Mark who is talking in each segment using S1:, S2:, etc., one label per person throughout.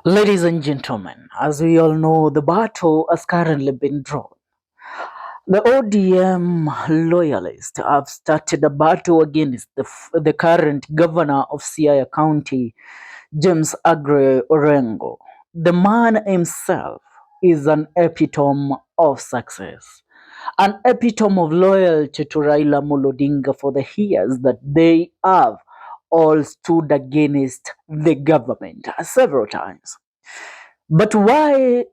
S1: Ladies and gentlemen, as we all know, the battle has currently been drawn. The ODM loyalists have started a battle against the current governor of Siaya County, James Agre Orengo. The man himself is an epitome of success, an epitome of loyalty to Raila Odinga for the years that they have all stood against the government several times. But why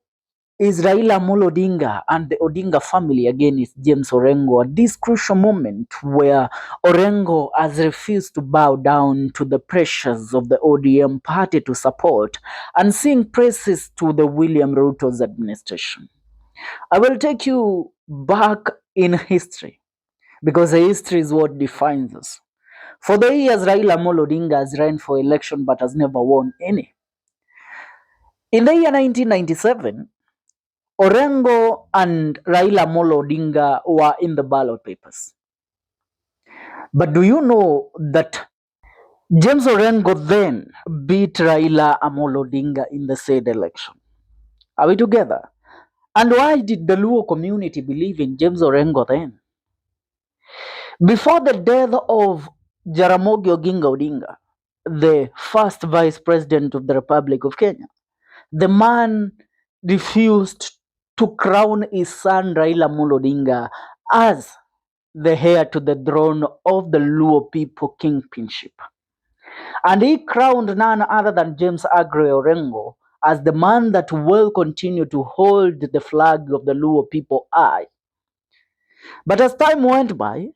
S1: is Raila Odinga and the Odinga family against James Orengo at this crucial moment where Orengo has refused to bow down to the pressures of the ODM party to support and sing praises to the William Ruto's administration? I will take you back in history because the history is what defines us. For the years, Raila Odinga has run for election but has never won any. In the year 1997, Orengo and Raila Odinga were in the ballot papers. But do you know that James Orengo then beat Raila Odinga in the said election? Are we together? And why did the Luo community believe in James Orengo then? Before the death of Jaramogi Oginga Odinga, the first vice president of the Republic of Kenya, the man refused to crown his son Raila Odinga as the heir to the throne of the Luo people kingpinship. And he crowned none other than James Agre Orengo as the man that will continue to hold the flag of the Luo people high. But as time went by,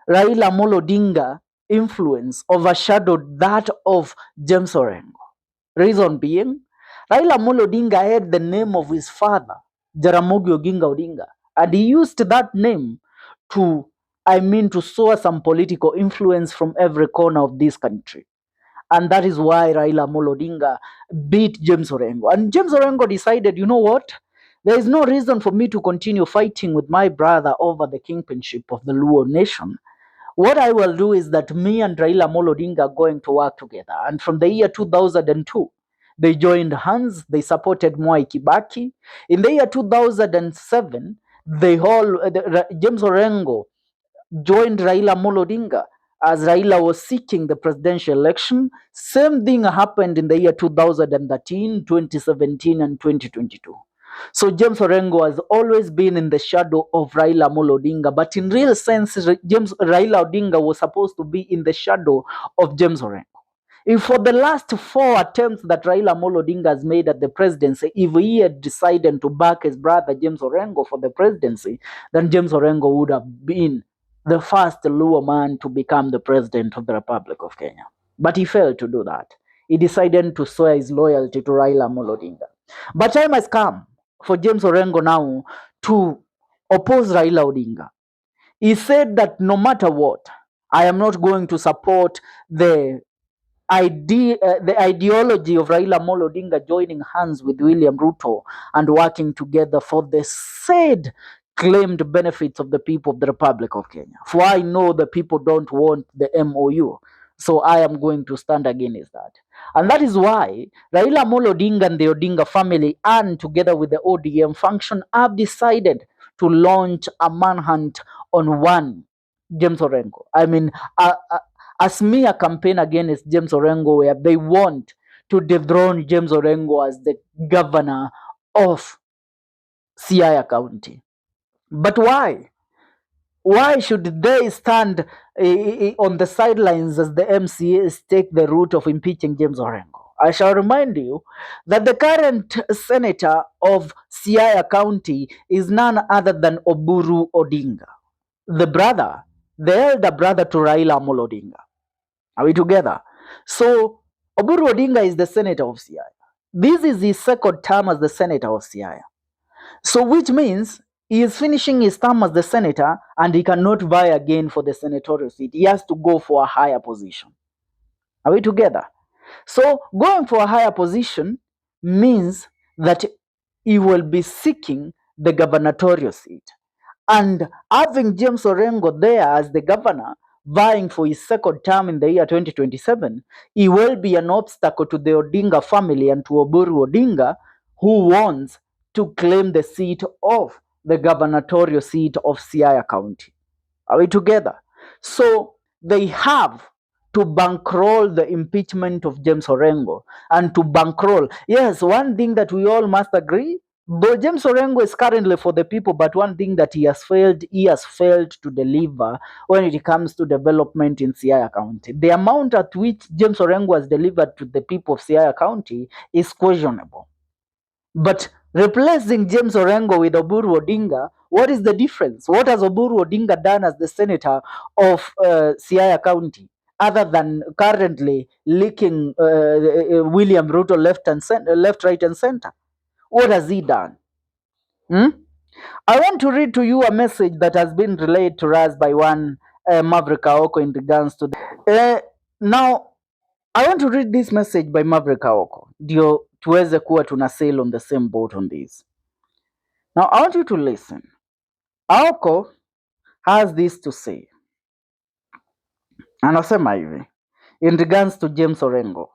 S1: Raila Odinga influence overshadowed that of James Orengo. Reason being, Raila Odinga had the name of his father, Jaramogi Oginga Odinga, and he used that name to, to sow some political influence from every corner of this country. And that is why Raila Odinga beat James Orengo. And James Orengo decided, you know what? There is no reason for me to continue fighting with my brother over the kingpinship of the Luo nation. What I will do is that me and Raila Odinga are going to work together. And from the year 2002, they joined hands, they supported Mwai Kibaki. In the year 2007, James Orengo joined Raila Odinga as Raila was seeking the presidential election. Same thing happened in the year 2013, 2017, and 2022. So James Orengo has always been in the shadow of Raila Odinga, but in real sense, Raila Odinga was supposed to be in the shadow of James Orengo. If for the last four attempts that Raila Odinga has made at the presidency, if he had decided to back his brother James Orengo for the presidency, then James Orengo would have been the first Luo man to become the president of the Republic of Kenya. But he failed to do that. He decided to swear his loyalty to Raila Odinga. But time has come for James Orengo now to oppose Raila Odinga. He said that no matter what, I am not going to support the ideology of Raila Odinga joining hands with William Ruto and working together for the said claimed benefits of the people of the Republic of Kenya. For I know the people don't want the MOU. So I am going to stand against that. And that is why Raila Odinga and the Odinga family, and together with the ODM function, have decided to launch a manhunt on one James Orengo. A smear campaign against James Orengo where they want to dethrone James Orengo as the governor of Siaya County. But why? Why should they stand on the sidelines as the MCAs take the route of impeaching James Orengo? I shall remind you that the current senator of Siaya County is none other than Oburu Odinga, the elder brother to Raila Odinga. Are we together? So, Oburu Odinga is the senator of Siaya. This is his second term as the senator of Siaya. So, which means he is finishing his term as the senator and he cannot vie again for the senatorial seat. He has to go for a higher position. Are we together? So, going for a higher position means that he will be seeking the gubernatorial seat. And having James Orengo there as the governor vying for his second term in the year 2027, he will be an obstacle to the Odinga family and to Oburu Odinga, who wants to claim the seat of the gubernatorial seat of Siaya County. Are we together? So they have to bankroll the impeachment of James Orengo and to bankroll. Yes, one thing that we all must agree, but James Orengo is currently for the people, but one thing that he has failed to deliver when it comes to development in Siaya County. The amount at which James Orengo has delivered to the people of Siaya County is questionable. But replacing James Orengo with Oburu Odinga, what is the difference? What has Oburu Odinga done as the senator of Siaya County, other than currently leaking William Ruto left, right, and center? What has he done? Hmm? I want to read to you a message that has been relayed to us by one Maverick Aoko in regards to. Now, I want to read this message by Maverick Aoko ndio tuweze kuwa tuna sail on the same boat on this. Now, I want you to listen. Aoko has this to say. Anasema hivi in regards to James Orengo.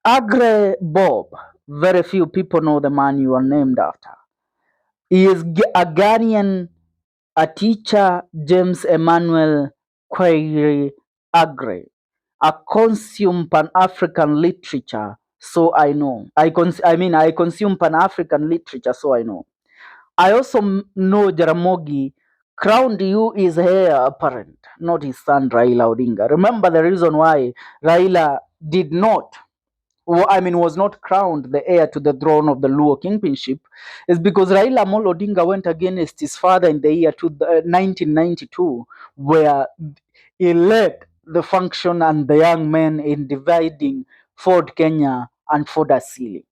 S1: Agre Bob, very few people know the man you are named after. He is a Ghanaian, a teacher, James Emmanuel Query Agre. I consume Pan-African literature, so I know. I consume Pan-African literature, so I know. I also know Jaramogi crowned you his heir apparent, not his son Raila Odinga. Remember the reason why Raila did not, was not crowned the heir to the throne of the Luo kingpinship is because Raila Amolo Odinga went against his father in the year 1992, where he led the function and the young men in dividing Ford Kenya and Ford Asili.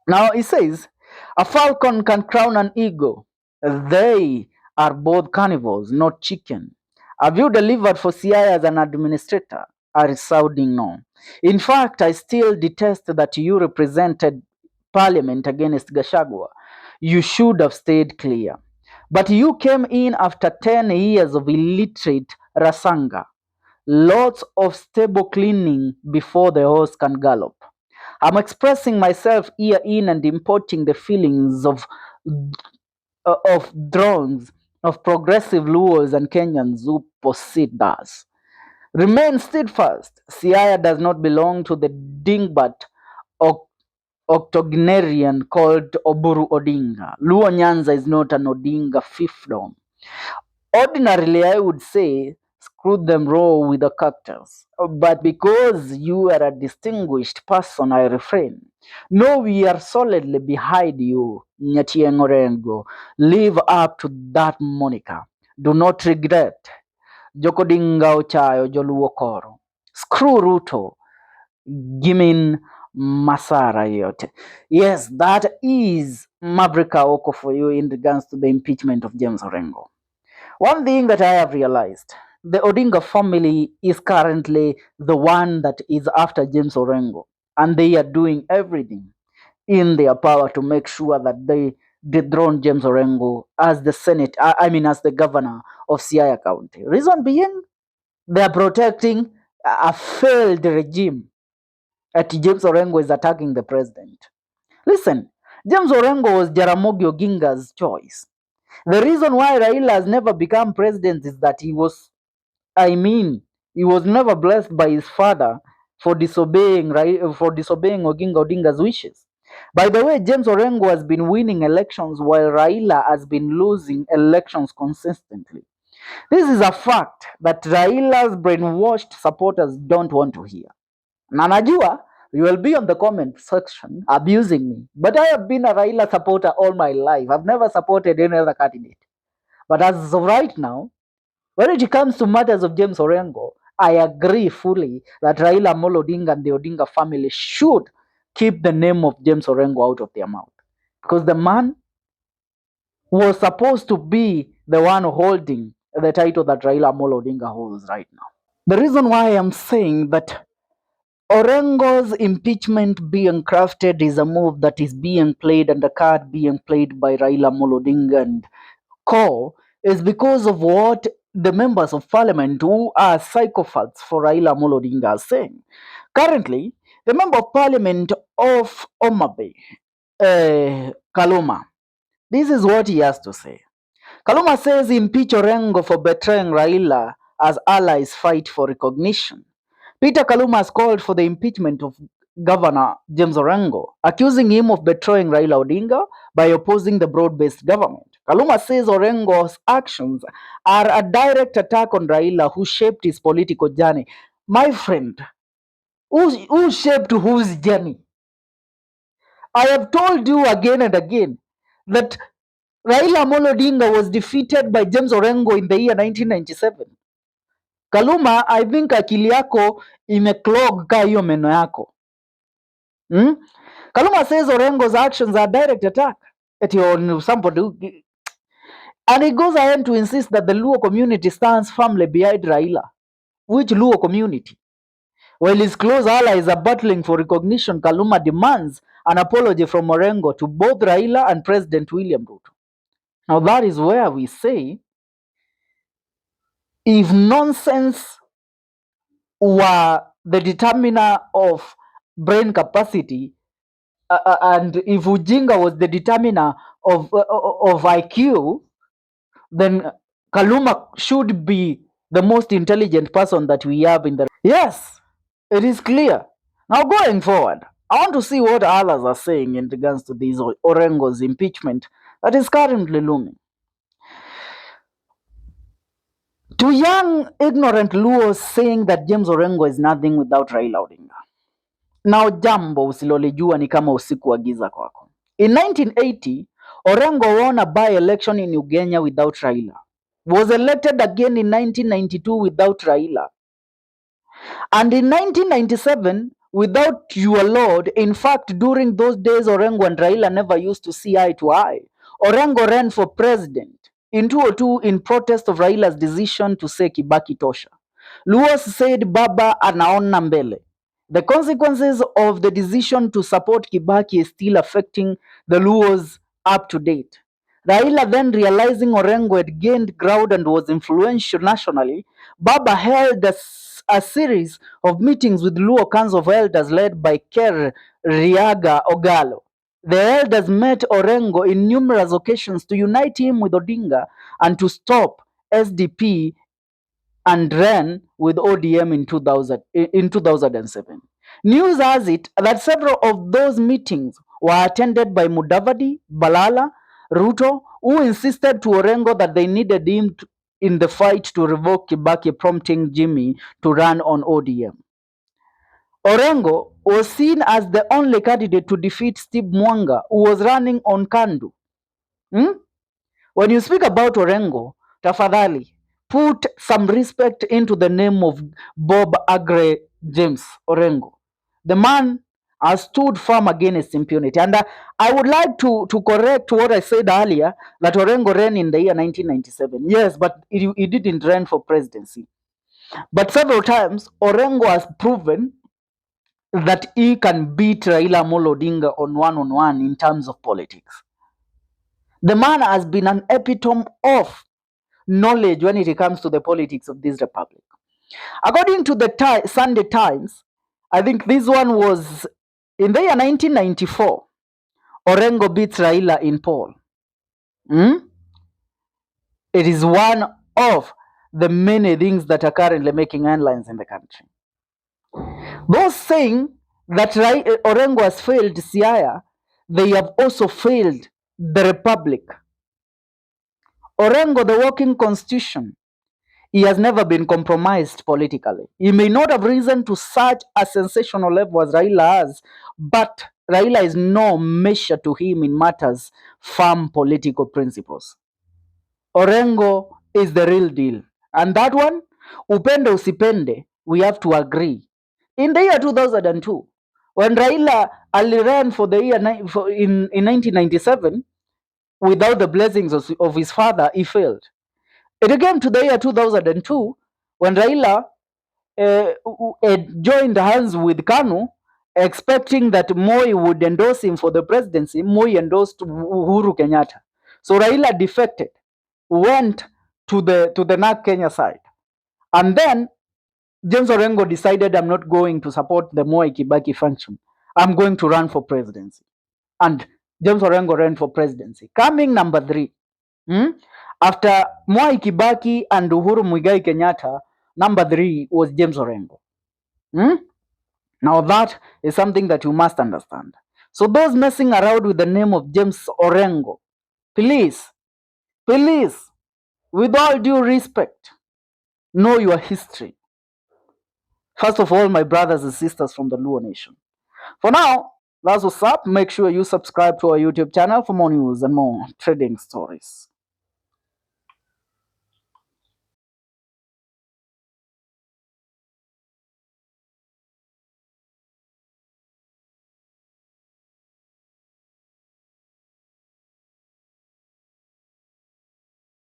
S1: Now he says, a falcon can crown an eagle. They are both carnivores, not chicken. Have you delivered for Siaya as an administrator? A resounding no. In fact, I still detest that you represented parliament against Gashagwa. You should have stayed clear. But you came in after 10 years of illiterate Rasanga. Lots of stable cleaning before the horse can gallop. I'm expressing myself here in and importing the feelings of drones, of progressive Luos and Kenyans who possess us. Remain steadfast. Siaya does not belong to the dingbat octogenarian called Oburu Odinga. Luo Nyanza is not an Odinga fiefdom. Ordinarily, I would say screw them raw with the cactus. But because you are a distinguished person, I refrain. No, we are solidly behind you, Nyatieng Orengo. Live up to that moniker. Do not regret. Jokodinga Ochayo Joluo Koro. Screw Ruto. Gimin Masara yote. Yes, that is Mabrika Oko for you in regards to the impeachment of James Orengo. One thing that I have realized, the Odinga family is currently the one that is after James Orengo, and they are doing everything in their power to make sure that they dethrone James Orengo as the as the governor of Siaya County. Reason being, they are protecting a failed regime that James Orengo is attacking the president. Listen, James Orengo was Jaramogi Oginga's choice. The reason why Raila has never become president is that he was never blessed by his father for disobeying Oginga Odinga's wishes. By the way, James Orengo has been winning elections while Raila has been losing elections consistently. This is a fact that Raila's brainwashed supporters don't want to hear. Na najua you will be on the comment section abusing me, but I have been a Raila supporter all my life. I've never supported any other candidate. But as of right now, when it comes to matters of James Orengo, I agree fully that Raila Amolo Odinga and the Odinga family should keep the name of James Orengo out of their mouth. Because the man was supposed to be the one holding the title that Raila Amolo Odinga holds right now. The reason why I'm saying that Orengo's impeachment being crafted is a move that is being played and a card being played by Raila Amolo Odinga and co is because of what the members of parliament who are psychopaths for Raila Amolo Odinga are saying. Currently, the member of parliament of Omabe, Kaluma, this is what he has to say. Kaluma says impeach Orengo for betraying Raila as allies fight for recognition. Peter Kaluma has called for the impeachment of Governor James Orengo, accusing him of betraying Raila Odinga by opposing the broad-based government. Kaluma says Orengo's actions are a direct attack on Raila, who shaped his political journey. My friend, who shaped whose journey? I have told you again and again that Raila Amolo Odinga was defeated by James Orengo in the year 1997. Kaluma, I think akili yako imeclog ka hiyo meno yako. Kaluma says Orengo's actions are direct attack at somebody and he goes ahead to insist that the Luo community stands firmly behind Raila. Which Luo community? While his close allies are battling for recognition, Kaluma demands an apology from Orengo to both Raila and President William Ruto. Now that is where we say, if nonsense were the determiner of brain capacity, and if Ujinga was the determiner of IQ, then Kaluma should be the most intelligent person that we have in the. Yes, it is clear. Now going forward, I want to see what others are saying in regards to this Orengo's impeachment that is currently looming. To young, ignorant Luos saying that James Orengo is nothing without Raila Odinga. Now jambo usilolijua ni kama usiku wa giza kwako. In 1980, Orengo won a by-election in Ugenya without Raila. Was elected again in 1992 without Raila. And in 1997, without your lord, in fact, during those days, Orengo and Raila never used to see eye to eye. Orengo ran for president in 2002 in protest of Raila's decision to say Kibaki tosha. Luos said Baba anaona mbele. The consequences of the decision to support Kibaki is still affecting the Luos up to date. Raila, then realizing Orengo had gained ground and was influential nationally, Baba held a series of meetings with Luo Council of Elders led by Ker Riaga Ogalo. The elders met Orengo in numerous occasions to unite him with Odinga and to stop SDP, and ran with ODM in 2007. News has it that several of those meetings were attended by Mudavadi, Balala, Ruto, who insisted to Orengo that they needed him in the fight to revoke Kibaki, prompting Jimmy to run on ODM. Orengo was seen as the only candidate to defeat Steve Mwanga, who was running on Kandu. When you speak about Orengo, tafadhali, put some respect into the name of Bob Agre James Orengo. The man has stood firm against impunity. And I would like to correct what I said earlier, that Orengo ran in the year 1997. Yes, but he didn't run for presidency. But several times, Orengo has proven that he can beat Raila Amolo Odinga on one in terms of politics. The man has been an epitome of knowledge when it comes to the politics of this republic. According to the Sunday Times, I think this one was in the year 1994, Orengo beats Raila in poll. It is one of the many things that are currently making headlines in the country. Those saying that Orengo has failed Siaya, they have also failed the republic. Orengo, the working constitution, he has never been compromised politically. He may not have risen to such a sensational level as Raila has, but Raila is no measure to him in matters firm political principles. Orengo is the real deal. And that one, upende usipende, we have to agree. In the year 2002, when Raila Ali ran for the year in 1997, without the blessings of his father, he failed. It came to the year 2002 when Raila joined hands with Kanu, expecting that Moi would endorse him for the presidency. Moi endorsed Uhuru Kenyatta. So Raila defected, went to the NARC Kenya side. And then James Orengo decided, I'm not going to support the Moi Kibaki function. I'm going to run for presidency. And James Orengo ran for presidency. Coming number 3. After Moi Kibaki and Uhuru Muigai Kenyatta, number 3 was James Orengo. Now that is something that you must understand. So those messing around with the name of James Orengo, please, with all due respect, know your history. First of all, my brothers and sisters from the Luo Nation. For now, that's what's up. Make sure you subscribe to our YouTube channel for more news and more trading stories.